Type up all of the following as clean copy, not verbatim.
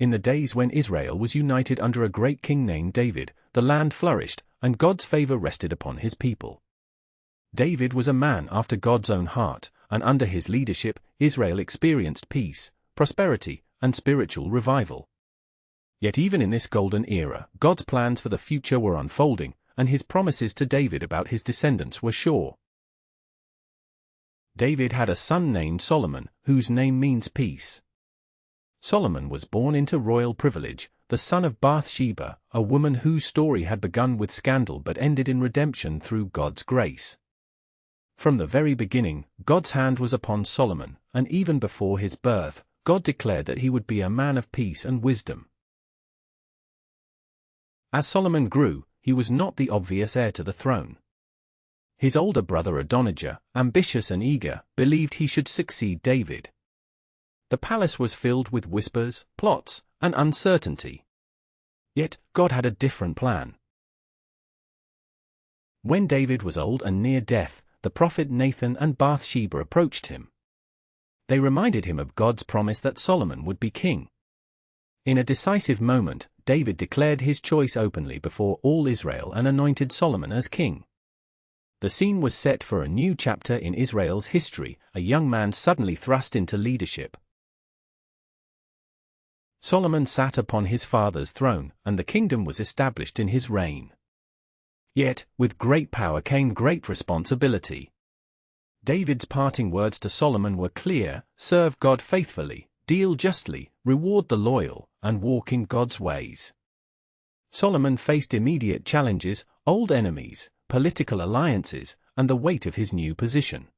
In the days when Israel was united under a great king named David, the land flourished, and God's favor rested upon his people. David was a man after God's own heart, and under his leadership, Israel experienced peace, prosperity, and spiritual revival. Yet even in this golden era, God's plans for the future were unfolding, and his promises to David about his descendants were sure. David had a son named Solomon, whose name means peace. Solomon was born into royal privilege, the son of Bathsheba, a woman whose story had begun with scandal but ended in redemption through God's grace. From the very beginning, God's hand was upon Solomon, and even before his birth, God declared that he would be a man of peace and wisdom. As Solomon grew, he was not the obvious heir to the throne. His older brother Adonijah, ambitious and eager, believed he should succeed David. The palace was filled with whispers, plots, and uncertainty. Yet, God had a different plan. When David was old and near death, the prophet Nathan and Bathsheba approached him. They reminded him of God's promise that Solomon would be king. In a decisive moment, David declared his choice openly before all Israel and anointed Solomon as king. The scene was set for a new chapter in Israel's history, a young man suddenly thrust into leadership. Solomon sat upon his father's throne, and the kingdom was established in his reign. Yet, with great power came great responsibility. David's parting words to Solomon were clear: serve God faithfully, deal justly, reward the loyal, and walk in God's ways. Solomon faced immediate challenges, old enemies, political alliances, and the weight of his new position.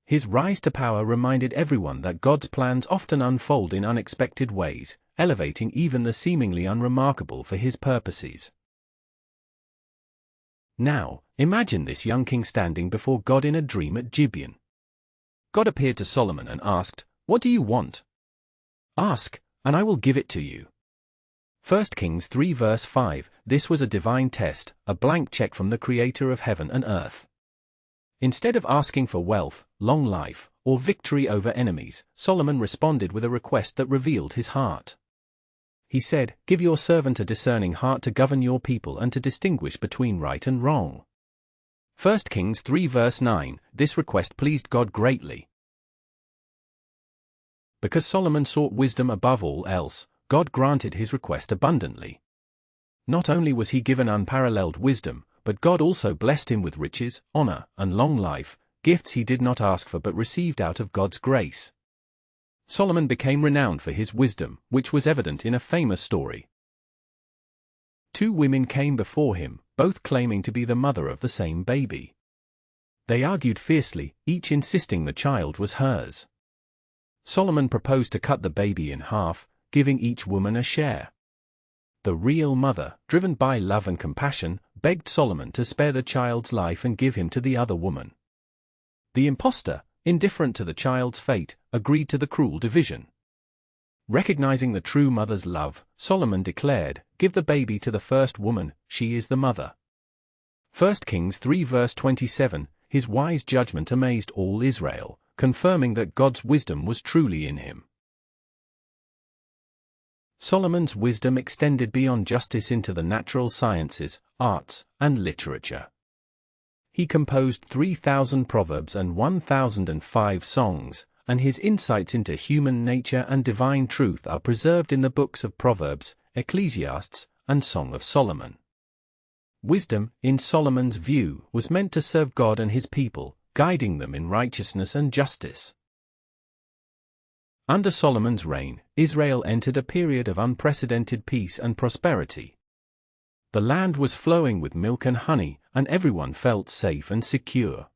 His rise to power reminded everyone that God's plans often unfold in unexpected ways, elevating even the seemingly unremarkable for his purposes. Now, imagine this young king standing before God in a dream at Gibeon. God appeared to Solomon and asked, "What do you want? Ask, and I will give it to you." 1 Kings 3 verse 5, this was a divine test, a blank check from the Creator of heaven and earth. Instead of asking for wealth, long life, or victory over enemies, Solomon responded with a request that revealed his heart. He said, "Give your servant a discerning heart to govern your people and to distinguish between right and wrong." 1 Kings 3 verse 9, this request pleased God greatly. Because Solomon sought wisdom above all else, God granted his request abundantly. Not only was he given unparalleled wisdom, but God also blessed him with riches, honor, and long life, gifts he did not ask for but received out of God's grace. Solomon became renowned for his wisdom, which was evident in a famous story. Two women came before him, both claiming to be the mother of the same baby. They argued fiercely, each insisting the child was hers. Solomon proposed to cut the baby in half, giving each woman a share. The real mother, driven by love and compassion, begged Solomon to spare the child's life and give him to the other woman. The impostor, indifferent to the child's fate, agreed to the cruel division. Recognizing the true mother's love, Solomon declared, "Give the baby to the first woman, she is the mother." 1 Kings 3 verse 27, his wise judgment amazed all Israel, confirming that God's wisdom was truly in him. Solomon's wisdom extended beyond justice into the natural sciences, arts, and literature. He composed 3,000 proverbs and 1,005 songs, and his insights into human nature and divine truth are preserved in the books of Proverbs, Ecclesiastes, and Song of Solomon. Wisdom, in Solomon's view, was meant to serve God and his people, guiding them in righteousness and justice. Under Solomon's reign, Israel entered a period of unprecedented peace and prosperity. The land was flowing with milk and honey, and everyone felt safe and secure.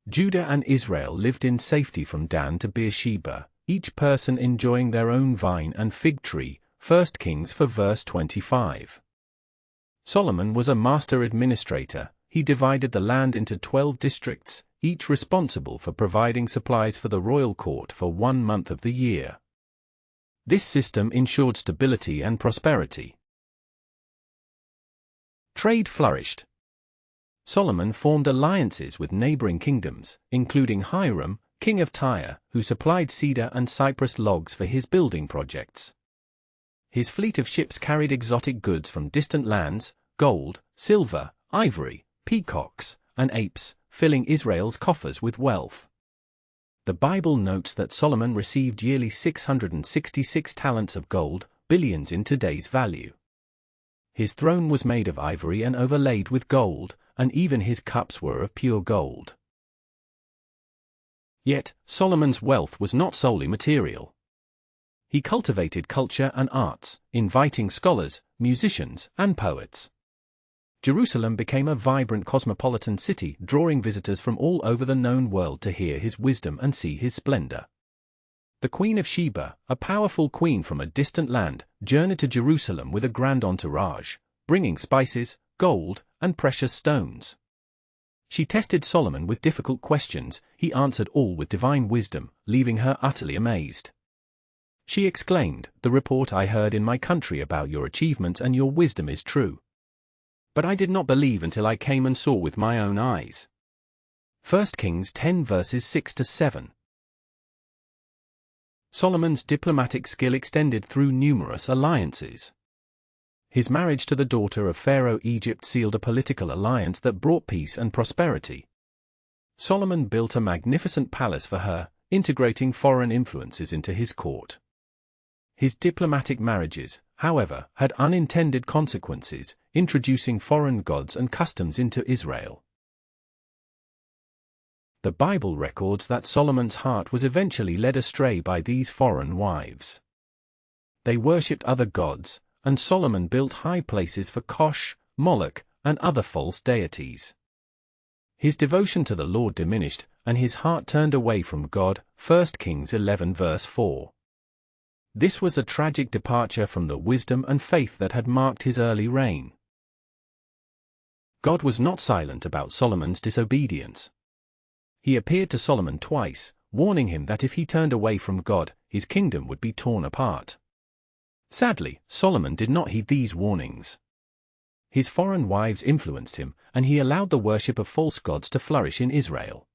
Judah and Israel lived in safety from Dan to Beersheba, each person enjoying their own vine and fig tree, 1 Kings 4 verse 25. Solomon was a master administrator. He divided the land into 12 districts, each responsible for providing supplies for the royal court for 1 month of the year. This system ensured stability and prosperity. Trade flourished. Solomon formed alliances with neighboring kingdoms, including Hiram, king of Tyre, who supplied cedar and cypress logs for his building projects. His fleet of ships carried exotic goods from distant lands, gold, silver, ivory, peacocks, and apes, filling Israel's coffers with wealth. The Bible notes that Solomon received yearly 666 talents of gold, billions in today's value. His throne was made of ivory and overlaid with gold, and even his cups were of pure gold. Yet, Solomon's wealth was not solely material. He cultivated culture and arts, inviting scholars, musicians, and poets. Jerusalem became a vibrant cosmopolitan city, drawing visitors from all over the known world to hear his wisdom and see his splendor. The Queen of Sheba, a powerful queen from a distant land, journeyed to Jerusalem with a grand entourage, bringing spices, gold, and precious stones. She tested Solomon with difficult questions. He answered all with divine wisdom, leaving her utterly amazed. She exclaimed, "The report I heard in my country about your achievements and your wisdom is true. But I did not believe until I came and saw with my own eyes." 1 Kings 10 verses 6-7. Solomon's diplomatic skill extended through numerous alliances. His marriage to the daughter of Pharaoh Egypt sealed a political alliance that brought peace and prosperity. Solomon built a magnificent palace for her, integrating foreign influences into his court. His diplomatic marriages, however, had unintended consequences, introducing foreign gods and customs into Israel. The Bible records that Solomon's heart was eventually led astray by these foreign wives. They worshipped other gods, and Solomon built high places for Kosh, Moloch, and other false deities. His devotion to the Lord diminished, and his heart turned away from God. 1 Kings 11 verse 4. This was a tragic departure from the wisdom and faith that had marked his early reign. God was not silent about Solomon's disobedience. He appeared to Solomon twice, warning him that if he turned away from God, his kingdom would be torn apart. Sadly, Solomon did not heed these warnings. His foreign wives influenced him, and he allowed the worship of false gods to flourish in Israel.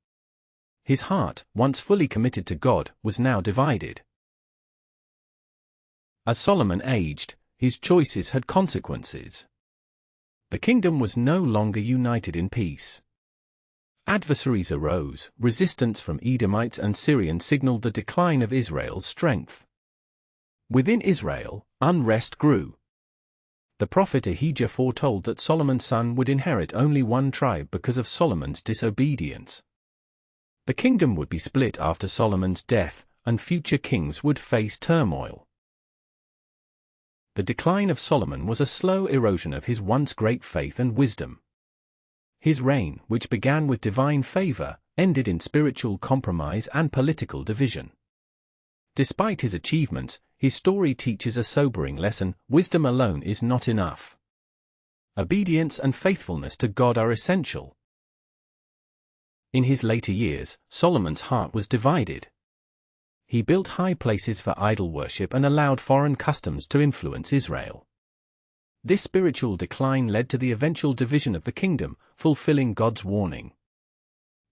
His heart, once fully committed to God, was now divided. As Solomon aged, his choices had consequences. The kingdom was no longer united in peace. Adversaries arose. Resistance from Edomites and Syrians signaled the decline of Israel's strength. Within Israel, unrest grew. The prophet Ahijah foretold that Solomon's son would inherit only one tribe because of Solomon's disobedience. The kingdom would be split after Solomon's death, and future kings would face turmoil. The decline of Solomon was a slow erosion of his once great faith and wisdom. His reign, which began with divine favor, ended in spiritual compromise and political division. Despite his achievements, his story teaches a sobering lesson: wisdom alone is not enough. Obedience and faithfulness to God are essential. In his later years, Solomon's heart was divided. He built high places for idol worship and allowed foreign customs to influence Israel. This spiritual decline led to the eventual division of the kingdom, fulfilling God's warning.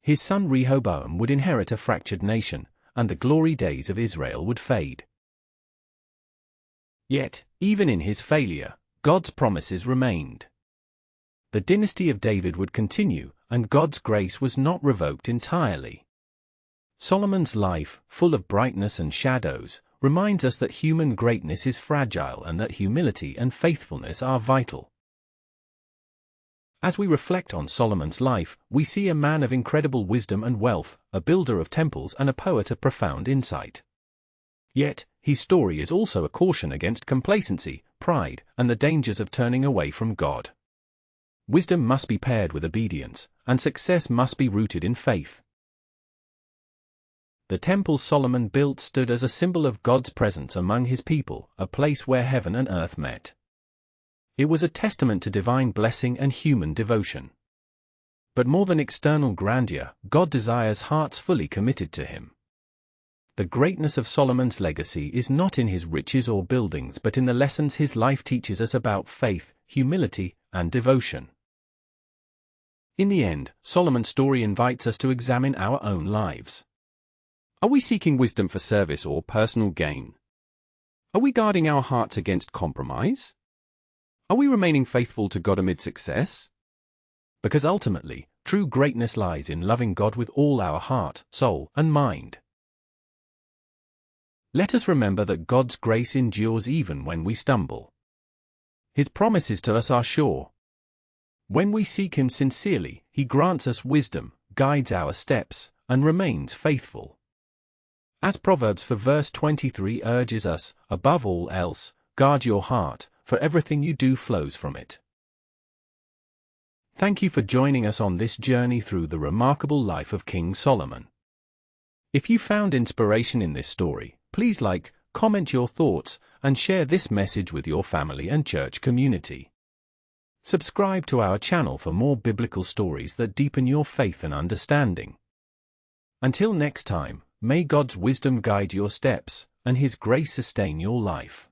His son Rehoboam would inherit a fractured nation, and the glory days of Israel would fade. Yet, even in his failure, God's promises remained. The dynasty of David would continue, and God's grace was not revoked entirely. Solomon's life, full of brightness and shadows, reminds us that human greatness is fragile and that humility and faithfulness are vital. As we reflect on Solomon's life, we see a man of incredible wisdom and wealth, a builder of temples and a poet of profound insight. Yet, his story is also a caution against complacency, pride, and the dangers of turning away from God. Wisdom must be paired with obedience, and success must be rooted in faith. The temple Solomon built stood as a symbol of God's presence among his people, a place where heaven and earth met. It was a testament to divine blessing and human devotion. But more than external grandeur, God desires hearts fully committed to him. The greatness of Solomon's legacy is not in his riches or buildings but in the lessons his life teaches us about faith, humility, and devotion. In the end, Solomon's story invites us to examine our own lives. Are we seeking wisdom for service or personal gain? Are we guarding our hearts against compromise? Are we remaining faithful to God amid success? Because ultimately, true greatness lies in loving God with all our heart, soul, and mind. Let us remember that God's grace endures even when we stumble. His promises to us are sure. When we seek Him sincerely, He grants us wisdom, guides our steps, and remains faithful. As Proverbs 4 verse 23 urges us, above all else, guard your heart, for everything you do flows from it. Thank you for joining us on this journey through the remarkable life of King Solomon. If you found inspiration in this story, please like, comment your thoughts, and share this message with your family and church community. Subscribe to our channel for more biblical stories that deepen your faith and understanding. Until next time, may God's wisdom guide your steps, and His grace sustain your life.